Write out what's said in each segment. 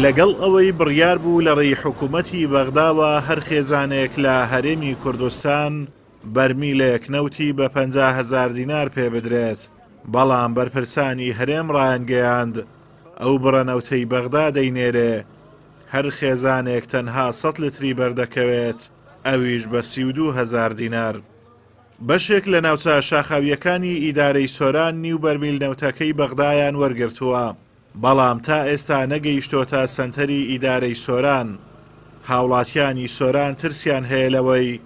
لەگەڵ ئەوەی بڕیار بوو لە ڕێی حکوومەتی بەغداوە هەر خێزانێک لە هەرێمی کوردستان بەرمیلێک نەوتی بە 50,000 دینار پێ بدرێت، بەڵام بەرپرسانی هەرێم ڕایانگەیاند ئەو بڕەنەوتەی بەغدا دەینێرێ هەر خێزانێک تەنها 100 لتری بەردەکەوێت، ئەویش بە 32,000 دینار. بەشێک لە ناوچە شاخاویەکانی ئیدارەی سۆران نیو بەرمیل نەوتەکەی بەغدایان وەرگرتووە، بەڵام تا ئێستا نەگەیشتۆتە سەنتەری ئیدارەی سۆران. هاوڵاتیانی سۆران ترسیان هەیە لەوەی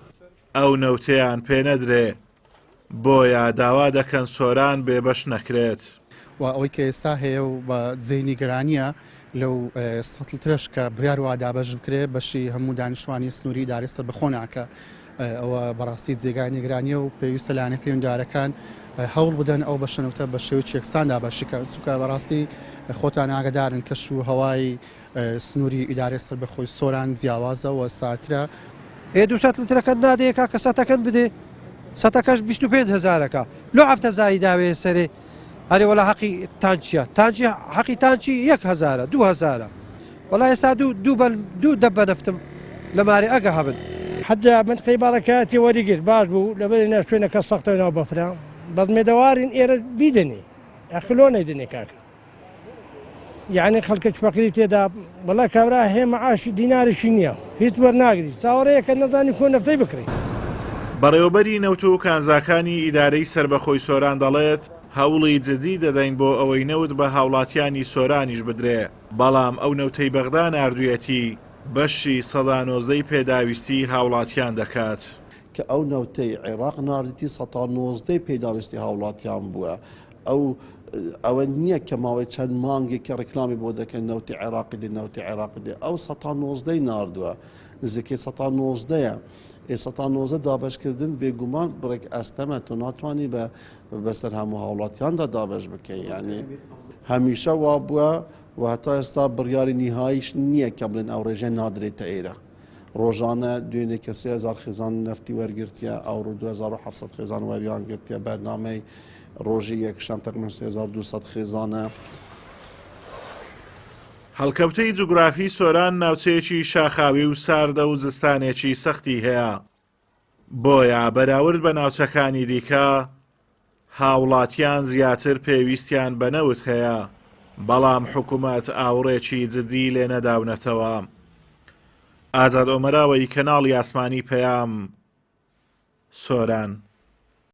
ئەو نەوتەیان پێ نەدرێ، بۆیە داوا دەکەن سۆران بێبەش نەکرێت. و ئەوەی کە ئێستا هەیە و بە جێنی گەرانیە لەو 100 لترش کە بڕیار وا دابەش بکرێت بەشی هەموو دانیشتوانی سنووری دارێستە بەخۆناکە ئەوە بەڕاستی جێگای نیگرانیە و پێویستە لایەنە پەیوەنددارەکان هەوڵ بدەن ئەو بەشەنەوتە بە شێوەیەکی یەکساندا بەشیکە چونکە بەڕاستی خۆتان ئاگادارن کەش و هەوای سنووری ئیدارەی سەربەخۆی سۆران جیاوازە و سارترە. 200 لترەکەت نادەیەکا کە سەتەکەن بدێ، سەتەکەش 25,000ەکە لۆ هەفتە زایی داوێ سەرێ ئەرێ وەلا حەقی تانچیە تانچی حەقی تانچی 1,000 2,000 وەڵا ئێستا دوو دەب بەنەفتم لە ماری ئەگە هەبن. حجا منطقەی باڵەکەتی وەریگرت باش بوو لەبەرێنە شوێنەکە سەختەوەنەوە بەفرا بەزمێدەوارین ئێرە بیدەنی ئەخلۆ نەیدنێ کاکە، یعنی خەڵکە چپەقری تێدا وەڵا کابرا هێمە عاشی دینارێکی نییە هیچ وەرناگری چاوەڕەیە کە نەزانی کۆ نەفتەی بکڕی. بەڕێوەبەری نەوت و کانزاکانی ئیدارەی سەربەخۆی سۆران دەڵێت هەوڵی جدی دەدەین بۆ ئەوەی نەوت بە هاوڵاتیانی سۆرانیش بدرێ، بەڵام ئەو نەوتەی بەغدا ناردوویەتی بەشی 19 پێداویستی هاوڵاتیان دەکات کە ئەو نەوتەی عێراق ناردیتی 19 پێداویستی هاوڵاتیان بووە. ئەوە نییە کە ماوەی چەند مانگێکی ڕێکلامی بۆ دەکەن نەوتی عێراقی دێ نەوتی عێراقی دێ، ئەو 19 ناردووە نزیکەی 19ە. 19 دابشکردن بێگومان بڕێک ئەستەمە تۆ ناتوانانی بەسەر هەموو هاوڵاتیاندا دابش بکەی، یعنی هەمیشە وا بووە و هەتا ئێستا بڕیاری نیهاییش نییە کە بڵێن ئەو ڕێژە نادرێتە ئێرە. ڕۆژانە دوێنێ کە 3,000 خێزان نەفتی وەرگرتیە، ئەوڕۆ 2700 خێزان وەریان گرتیە، بەرنامەی ڕۆژی یەکشەم تقریباً 3200 خێزانە. هەڵکەوتەی جوگرافی سۆران ناوچەیەکی شاخاوی و ساردە و زستانێکی سەختی هەیە، بۆیە بەراورد بە ناوچەکانی دیکە هاوڵاتیان زیاتر پێویستیان بەنەوت هەیە، بەڵام حکوومەت ئاوڕێکی جدی لێ نەداونەتەوە. ئازاد ئۆمەراوەی کەناڵی ئاسمانی پەیام، سۆران.